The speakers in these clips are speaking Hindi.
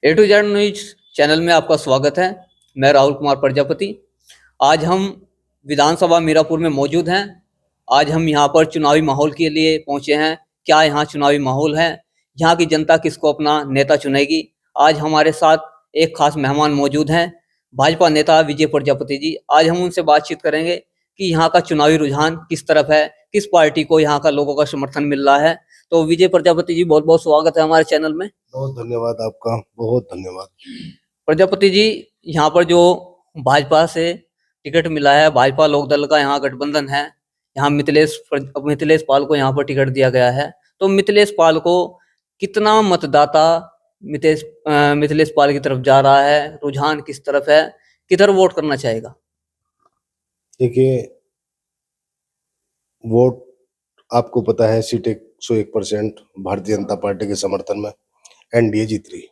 A to Z news channel में आपका स्वागत है। मैं राहुल कुमार प्रजापति। आज हम विधानसभा मीरापुर में मौजूद हैं। आज हम यहाँ पर चुनावी माहौल के लिए पहुँचे हैं। क्या यहाँ चुनावी माहौल है? यहाँ की जनता किसको अपना नेता चुनेगी? आज हमारे साथ एक खास मेहमान मौजूद हैं, भाजपा नेता विजय प्रजापति जी। आज हम उनसे बातचीत करेंगे कि यहाँ का चुनावी रुझान किस तरफ है, किस पार्टी को यहाँ का लोगों का समर्थन मिल रहा है। तो विजय प्रजापति जी, बहुत बहुत स्वागत है हमारे चैनल में। बहुत धन्यवाद आपका, बहुत धन्यवाद। प्रजापति जी, यहाँ पर जो भाजपा से टिकट मिला है, भाजपा लोकदल का यहाँ गठबंधन है। यहाँ मिथिलेश पाल को यहाँ पर टिकट दिया गया है। तो मिथिलेश पाल को कितना मतदाता मिथिलेश पाल की तरफ जा रहा है? रुझान किस तरफ है? किधर वोट करना चाहेगा? देखिए, वोट आपको पता है, सीट 101% भारतीय जनता पार्टी के समर्थन में एनडीए जीत रही।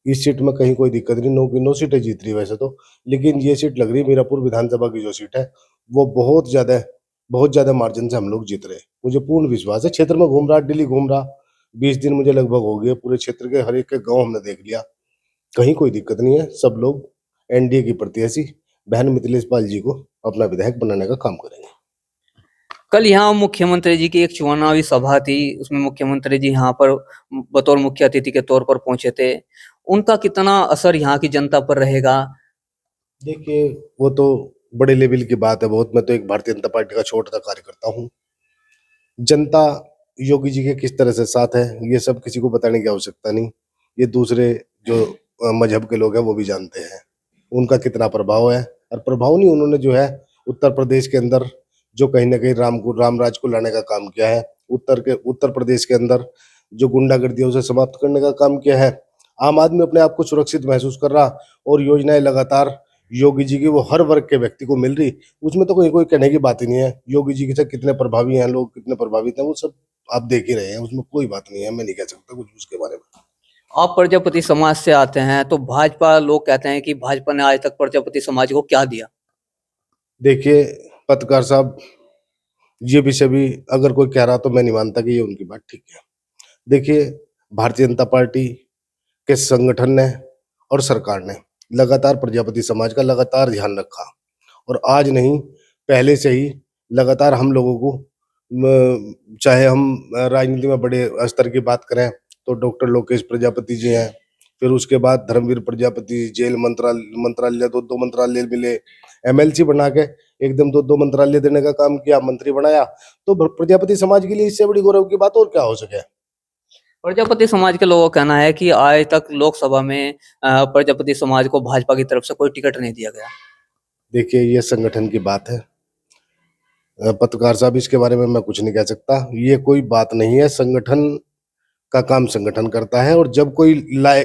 इस सीट में कहीं कोई दिक्कत नहीं, 9 की 9 सीटें जीत रही वैसे तो, लेकिन ये सीट लग रही मीरापुर विधानसभा की जो सीट है वो बहुत ज्यादा मार्जिन से हम लोग जीत रहे। मुझे पूर्ण विश्वास है। क्षेत्र में घूम रहा, दिल्ली घूम रहा, 20 दिन मुझे लगभग हो गए। पूरे क्षेत्र के हर एक के गाँव हमने देख लिया, कहीं कोई दिक्कत नहीं है। सब लोग एनडीए की प्रत्याशी बहन मिथिलेश पाल जी को अपना विधायक बनाने का काम करेंगे। कल यहाँ मुख्यमंत्री जी की एक चुनावी सभा थी, उसमें मुख्यमंत्री जी यहाँ पर बतौर मुख्य अतिथि के तौर पर पहुंचे थे। उनका कितना असर यहाँ की जनता पर रहेगा? देखिए, वो तो बड़े लेवल की बात है बहुत। मैं तो एक भारतीय जनता पार्टी का छोटा सा कार्यकर्ता हूँ। जनता योगी जी के किस तरह से साथ है ये सब किसी को बताने की आवश्यकता नहीं। ये दूसरे जो मजहब के लोग हैं वो भी जानते हैं उनका कितना प्रभाव है। और प्रभाव नहीं, उन्होंने जो है उत्तर प्रदेश के अंदर जो कहीं ना कहीं राम राज को लाने का काम किया है। उत्तर प्रदेश के अंदर जो गुंडागर्दी है उसे समाप्त करने का काम किया है। आम आदमी अपने आप को सुरक्षित महसूस कर रहा, और योजनाएं लगातार योगी जी की वो हर वर्ग के व्यक्ति को मिल रही। उसमें तो कोई कोई कहने की बात ही नहीं है। योगी जी के साथ कितने प्रभावी हैं लोग, कितने प्रभावित हैं, वो सब आप देख ही रहे हैं। उसमें कोई बात नहीं है, मैं नहीं कह सकता कुछ उसके बारे में। आप प्रजापति समाज से आते हैं, तो भाजपा लोग कहते हैं कि भाजपा ने आज तक प्रजापति समाज को क्या दिया? देखिए पत्रकार साहब, ये विषय भी अगर कोई कह रहा तो मैं नहीं मानता कि ये उनकी बात ठीक है। देखिए, भारतीय जनता पार्टी के संगठन ने और सरकार ने लगातार प्रजापति समाज का लगातार ध्यान रखा, और आज नहीं पहले से ही लगातार हम लोगों को चाहे हम राजनीति में बड़े स्तर की बात करें तो डॉक्टर लोकेश प्रजापति जी हैं, फिर उसके बाद धर्मवीर प्रजापति, जेल मंत्रालय 2 मंत्रालय मिले, एमएलसी बना के एकदम 2 मंत्रालय देने का काम किया, मंत्री बनाया। तो प्रजापति समाज के लिए इससे बड़ी गौरव की बात और क्या हो सके। प्रजापति समाज के लोगों का कहना है कि आज तक लोकसभा में प्रजापति समाज को भाजपा की तरफ से कोई टिकट नहीं दिया गया। देखिए, ये संगठन की बात है पत्रकार साहब, इसके बारे में मैं कुछ नहीं कह सकता। ये कोई बात नहीं है, संगठन का काम संगठन करता है, और जब कोई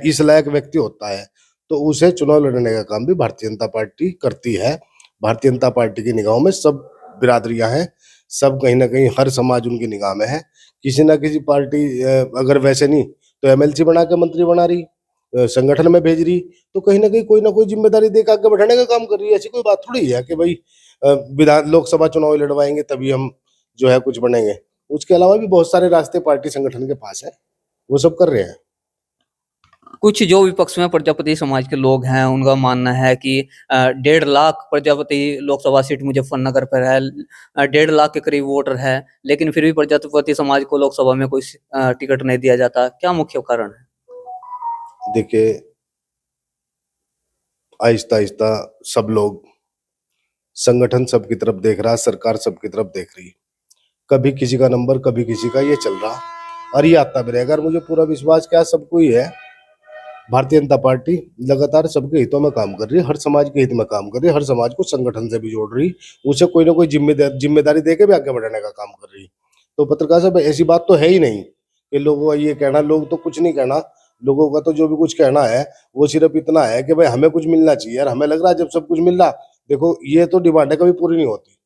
इस लायक व्यक्ति होता है तो उसे चुनाव लड़ने का काम भी भारतीय जनता पार्टी करती है। भारतीय जनता पार्टी की निगाहों में सब बिरादरियां हैं, सब कहीं ना कहीं हर समाज उनकी निगाह में है। किसी ना किसी पार्टी अगर वैसे नहीं तो एमएलसी बना के मंत्री बना रही, संगठन में भेज रही, तो कहीं ना कोई जिम्मेदारी दे के आगे बढ़ाने का काम कर रही है। ऐसी कोई बात थोड़ी है कि भाई विधान लोकसभा चुनाव लड़वाएंगे तभी हम जो है कुछ बनेंगे। उसके अलावा भी बहुत सारे रास्ते पार्टी संगठन के पास है, वो सब कर रहे हैं। कुछ जो विपक्ष में प्रजापति समाज के लोग हैं, उनका मानना है कि 1.5 लाख प्रजापति लोकसभा सीट मुजफ्फरनगर पर है, 1.5 लाख के करीब वोटर है, लेकिन फिर भी प्रजापति समाज को लोकसभा में कोई टिकट नहीं दिया जाता। क्या मुख्य कारण है? देखिए, आहिस्ता आहिस्ता सब लोग, संगठन सबकी तरफ देख रहा, सरकार सबकी तरफ देख रही। कभी किसी का नंबर, कभी किसी का, ये चल रहा और ये आता भी रहेगा। और मुझे पूरा विश्वास क्या सबको ही है, भारतीय जनता पार्टी लगातार सबके हितों में काम कर रही है, हर समाज के हित में काम कर रही है, हर समाज को संगठन से भी जोड़ रही, उसे कोई ना कोई जिम्मेदारी देके भी आगे बढ़ाने का काम कर रही। तो पत्रकार साहब, ऐसी बात तो है ही नहीं कि लोगों का ये कहना, लोग तो कुछ नहीं कहना। लोगों का तो जो भी कुछ कहना है वो सिर्फ इतना है कि भाई हमें कुछ मिलना चाहिए। यार, हमें लग रहा है जब सब कुछ मिल रहा, देखो ये तो डिमांड है, कभी पूरी नहीं होती।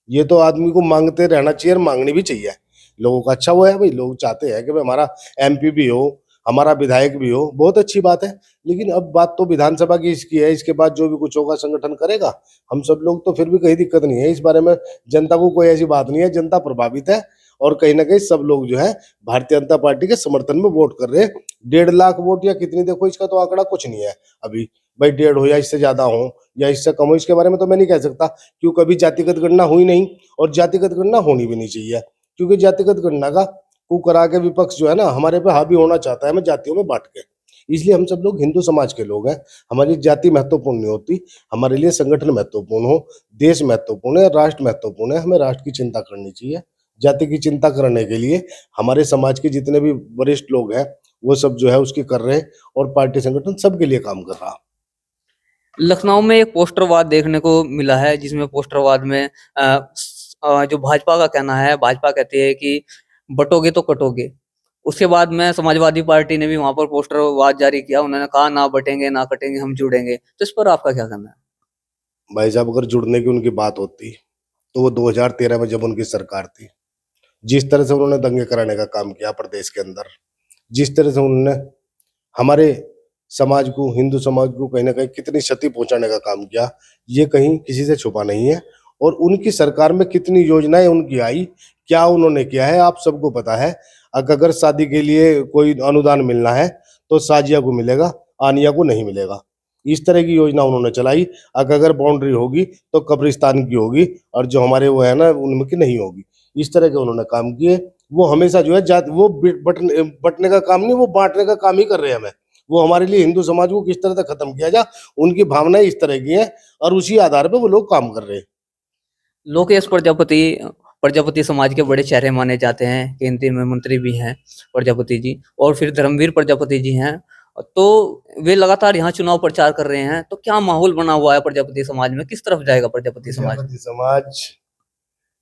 ये तो आदमी को मांगते रहना चाहिए और मांगनी भी चाहिए। लोगों का अच्छा वो है भाई, लोग चाहते हैं कि भाई हमारा एमपी भी हो, हमारा विधायक भी हो, बहुत अच्छी बात है। लेकिन अब बात तो विधानसभा की इसकी है, इसके बाद जो भी कुछ होगा संगठन करेगा। हम सब लोग तो फिर भी कहीं दिक्कत नहीं है इस बारे में, जनता को कोई ऐसी बात नहीं है, जनता प्रभावित है। और कहीं ना कहीं सब लोग जो है भारतीय जनता पार्टी के समर्थन में वोट कर रहे हैं। 1.5 लाख वोट या कितनी, देखो इसका तो आंकड़ा कुछ नहीं है अभी, भाई 1.5 हो या इससे ज्यादा हो या इससे कम हो, इसके बारे में तो मैं नहीं कह सकता, क्यों कभी जातिगत गणना हुई नहीं और जातिगत गणना होनी भी नहीं चाहिए, क्योंकि जातिगत गणना का करा के विपक्ष जो है ना हमारे पे हावी होना चाहता है, हमें जातियों में बांट के। इसलिए हम सब लोग हिंदू समाज के लोग हैं, हमारी जाति महत्वपूर्ण नहीं होती, हमारे लिए संगठन महत्वपूर्ण हो, देश महत्वपूर्ण है, राष्ट्र महत्वपूर्ण है, हमें राष्ट्र की चिंता करनी चाहिए। जाति की चिंता करने के लिए हमारे समाज के जितने भी वरिष्ठ लोग हैं वो सब जो है उसकी कर रहे हैं, और पार्टी संगठन सबके लिए काम कर रहा। लखनऊ में एक पोस्टरवाद देखने को मिला है, जिसमें पोस्टरवाद में जो भाजपा का कहना है, भाजपा कहती है कि बटोगे तो कटोगे। उसके बाद में समाजवादी पार्टी ने भी वहां पर पोस्टरवाद जारी किया, उन्होंने कहा ना बटेंगे ना कटेंगे, हम जुड़ेंगे। तो इस पर आपका क्या कहना है? भाई साहब अगर जुड़ने की उनकी बात होती तो वो 2013 में जब उनकी सरकार थी, जिस तरह से उन्होंने दंगे कराने का काम किया प्रदेश के अंदर, जिस तरह से उन्होंने हमारे समाज को, हिंदू समाज को कहीं ना कहीं कितनी क्षति पहुंचाने का काम किया, ये कहीं किसी से छुपा नहीं है। और उनकी सरकार में कितनी योजनाएं उनकी आई, क्या उन्होंने किया है, आप सबको पता है। अगर शादी के लिए कोई अनुदान मिलना है तो साजिया को मिलेगा, आनिया को नहीं मिलेगा। इस तरह की योजना उन्होंने चलाई। अगर बाउंड्री होगी तो कब्रिस्तान की होगी, और जो हमारे वो है ना उनकी नहीं होगी। इस तरह के उन्होंने काम किए। वो हमेशा जो है जात वो बटने का काम नहीं, वो बांटने का काम ही कर रहे हैं हमें। वो हमारे लिए हिंदू समाज को किस तरह से खत्म किया जाए, उनकी भावनाएं इस तरह की हैं, और उसी आधार पर वो लोग काम कर रहे हैं। लोकेश प्रजापति प्रजापति समाज के बड़े चेहरे माने जाते हैं, केंद्रीय में मंत्री भी हैं प्रजापति जी, और फिर धर्मवीर प्रजापति जी हैं। तो वे लगातार यहाँ चुनाव प्रचार कर रहे हैं। तो क्या माहौल बना हुआ है प्रजापति समाज में? किस तरफ जाएगा प्रजापति समाज? प्रजापति समाज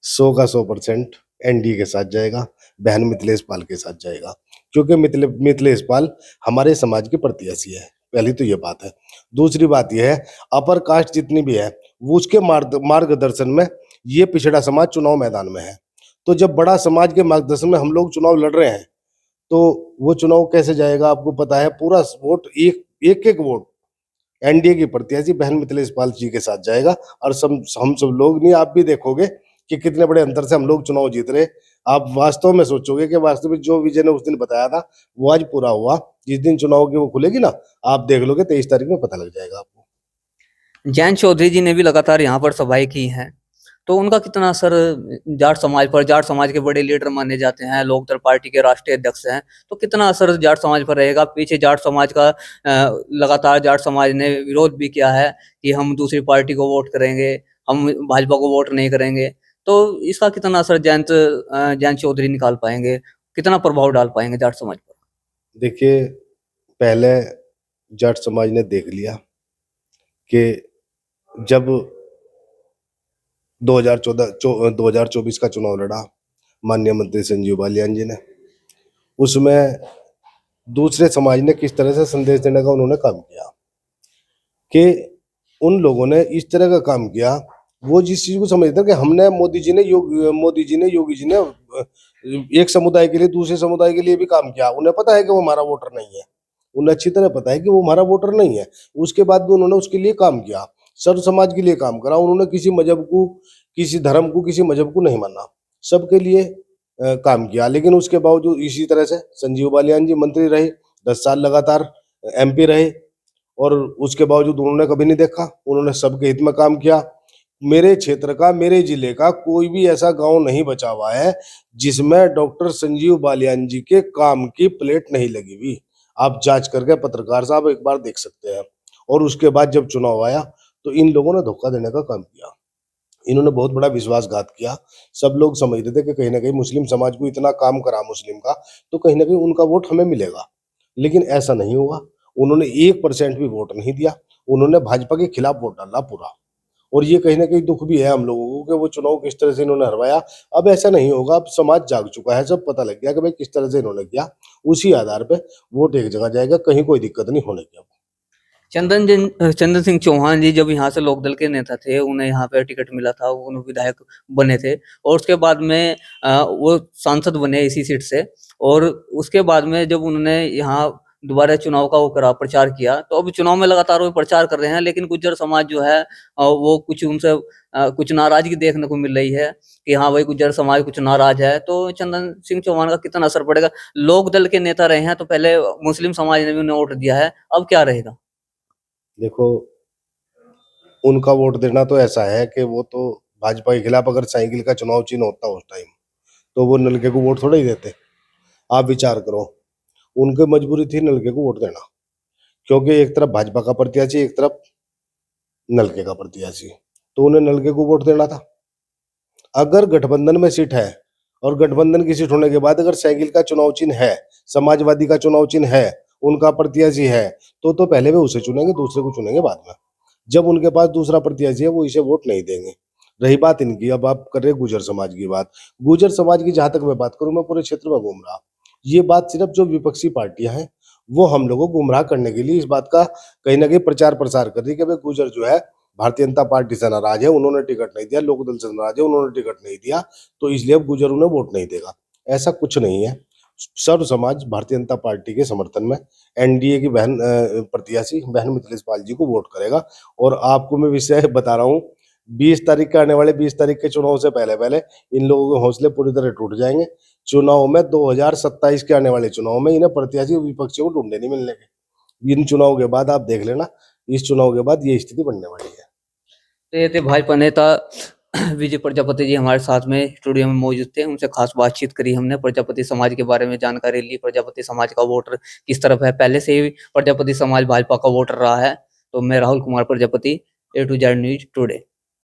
100 का 100% एनडीए के साथ जाएगा, बहन मिथिलेश पाल के साथ जाएगा, क्योंकि मिथिलेश पाल हमारे समाज के प्रत्याशी है। पहली तो ये बात है। दूसरी बात यह है, अपर कास्ट जितनी भी है वो उसके मार्गदर्शन में ये पिछड़ा समाज चुनाव मैदान में है। तो जब बड़ा समाज के मार्गदर्शन में हम लोग चुनाव लड़ रहे हैं तो वो चुनाव कैसे जाएगा? आपको पता है, पूरा वोट एक वोट एनडीए की प्रत्याशी बहन मिथिलेश पाल जी के साथ जाएगा। और हम सब लोग नहीं, आप भी देखोगे कि कितने बड़े अंतर से हम लोग चुनाव जीत रहे। आप वास्तव में सोचोगे कि वास्तव में जो विजय ने उस दिन बताया था वो आज पूरा हुआ। जिस दिन चुनाव की वो खुलेगी ना, आप देख लोगे, 23 तारीख में पता लग जाएगा आपको। जयंत चौधरी जी ने भी लगातार यहाँ पर सभाएं की हैं। तो उनका कितना असर जाट समाज पर, जाट समाज के बड़े लीडर माने जाते हैं, लोकदल पार्टी के राष्ट्रीय अध्यक्ष हैं, तो कितना असर जाट समाज पर रहेगा? पीछे जाट समाज का लगातार जाट समाज ने विरोध भी किया है कि हम दूसरी पार्टी को वोट करेंगे, हम भाजपा को वोट नहीं करेंगे। तो इसका कितना असर जयंत चौधरी निकाल पाएंगे, कितना प्रभाव डाल पाएंगे जाट समाज पर? देखिए, पहले जाट समाज ने देख लिया कि जब 2024 का चुनाव लड़ा माननीय मंत्री संजीव बालियान जी ने, उसमें दूसरे समाज ने किस तरह से संदेश देने का उन्होंने काम किया कि उन लोगों ने इस तरह का काम किया। वो जिस चीज को समझते हैं कि हमने मोदी जी ने योगी जी ने एक समुदाय के लिए दूसरे समुदाय के लिए भी काम किया। उन्हें पता है कि वो हमारा वोटर नहीं है, उन्हें अच्छी तरह पता है कि वो हमारा वोटर नहीं है। उसके बाद भी उन्होंने उसके लिए काम किया, सर्व समाज के लिए काम करा। उन्होंने किसी मजहब को, किसी धर्म को, किसी मजहब को नहीं माना, सबके लिए काम किया। लेकिन उसके बावजूद इसी तरह से संजीव बालियान जी मंत्री रहे, 10 साल लगातार एमपी रहे, और उसके बावजूद उन्होंने कभी नहीं देखा, उन्होंने सबके हित में काम किया। मेरे क्षेत्र का, मेरे जिले का कोई भी ऐसा गांव नहीं बचा हुआ है जिसमें डॉक्टर संजीव बालियान जी के काम की प्लेट नहीं लगी हुई। आप जांच करके पत्रकार साहब एक बार देख सकते हैं। और उसके बाद जब चुनाव आया तो इन लोगों ने धोखा देने का काम किया, इन्होंने बहुत बड़ा विश्वासघात किया। सब लोग समझ रहे थे कि कहीं ना कहीं मुस्लिम समाज को इतना काम करा मुस्लिम का, तो कहीं ना कहीं उनका वोट हमें मिलेगा। लेकिन ऐसा नहीं हुआ, उन्होंने 1% भी वोट नहीं दिया, उन्होंने भाजपा के खिलाफ वोट डाला पूरा। और ये कहीं ना कहीं दुख भी है हम लोगों को कि वो चुनाव किस तरह से इन्होंने हरवाया। अब ऐसा नहीं होगा, अब समाज जाग चुका है, सब पता लग गया कि भाई किस तरह से इन्होंने किया। उसी आधार पे वोट एक जगह जाएगा, कहीं कोई दिक्कत नहीं होने की। चंदन सिंह चौहान जी जब यहाँ से लोकदल के नेता थे, उन्हें यहाँ पे टिकट मिला था, उन्हें विधायक बने थे, और उसके बाद में वो सांसद बने इसी सीट से। और उसके बाद में जब उन्होंने यहाँ दोबारा चुनाव का वो करा, प्रचार किया। तो अब चुनाव में लगातार वो प्रचार कर रहे हैं, लेकिन गुज्जर समाज जो है वो कुछ उनसे कुछ नाराजगी देखने को मिल रही है कि हाँ भाई, गुज्जर समाज कुछ नाराज है। तो चंदन सिंह चौहान का कितना असर पड़ेगा? लोक दल के नेता रहे हैं, तो पहले मुस्लिम समाज ने भी उन्हें वोट दिया है, अब क्या रहेगा? देखो, उनका वोट देना तो ऐसा है कि वो तो भाजपा के खिलाफ अगर साइकिल का चुनाव चिन्ह होता उस टाइम, तो वो नलके को वोट थोड़ा ही देते। आप विचार करो, उनकी मजबूरी थी नलके को वोट देना, क्योंकि एक तरफ भाजपा का प्रत्याशी, एक तरफ नलके का प्रत्याशी, तो उन्हें नलके को वोट देना था। अगर गठबंधन में सीट है और गठबंधन की सीट होने के बाद अगर साइकिल का चुनाव चिन्ह है, समाजवादी का चुनाव चिन्ह है, उनका प्रत्याशी है, तो पहले वे उसे चुनेंगे, दूसरे को चुनेंगे बाद में। जब उनके पास दूसरा प्रत्याशी है, वो इसे वोट नहीं देंगे। रही बात इनकी, अब आप कर रहे गुर्जर समाज की बात। गुर्जर समाज की जहां तक मैं बात करूं, मैं पूरे क्षेत्र में घूम रहा, ये बात सिर्फ जो विपक्षी पार्टियां हैं वो हम लोगों को गुमराह करने के लिए इस बात का कहीं ना कहीं प्रचार प्रसार कर रही है कि भाई गुर्जर जो है भारतीय जनता पार्टी से नाराज है, उन्होंने टिकट नहीं दिया, लोकदल से नाराज है, उन्होंने टिकट नहीं दिया, तो इसलिए अब गुर्जर उन्हें वोट नहीं देगा। ऐसा कुछ नहीं है। सर्व समाज भारतीय जनता पार्टी के समर्थन में एनडीए की बहन प्रत्याशी बहन मिथिलेश पाल जी को वोट करेगा। और आपको मैं विषय बता रहा हूँ, 20 तारीख के आने वाले 20 तारीख के चुनाव से पहले पहले इन लोगों के हौसले पूरी तरह टूट जाएंगे। चुनाव में 2027 के आने वाले चुनाव में इन्हें प्रत्याशी विपक्षियों को ढूंढने नहीं मिलने के। इन चुनाव के बाद आप देख लेना, इस चुनाव के बाद ये स्थिति बनने वाली है। तो ये थे भाजपा नेता विजय प्रजापति जी हमारे साथ में स्टूडियो में मौजूद थे। उनसे खास बातचीत करी हमने, प्रजापति समाज के बारे में जानकारी ली, प्रजापति समाज का वोटर किस तरफ है। पहले से ही प्रजापति समाज भाजपा का वोटर रहा है। तो मैं Rahul Kumar Prajapati, A to Z news today.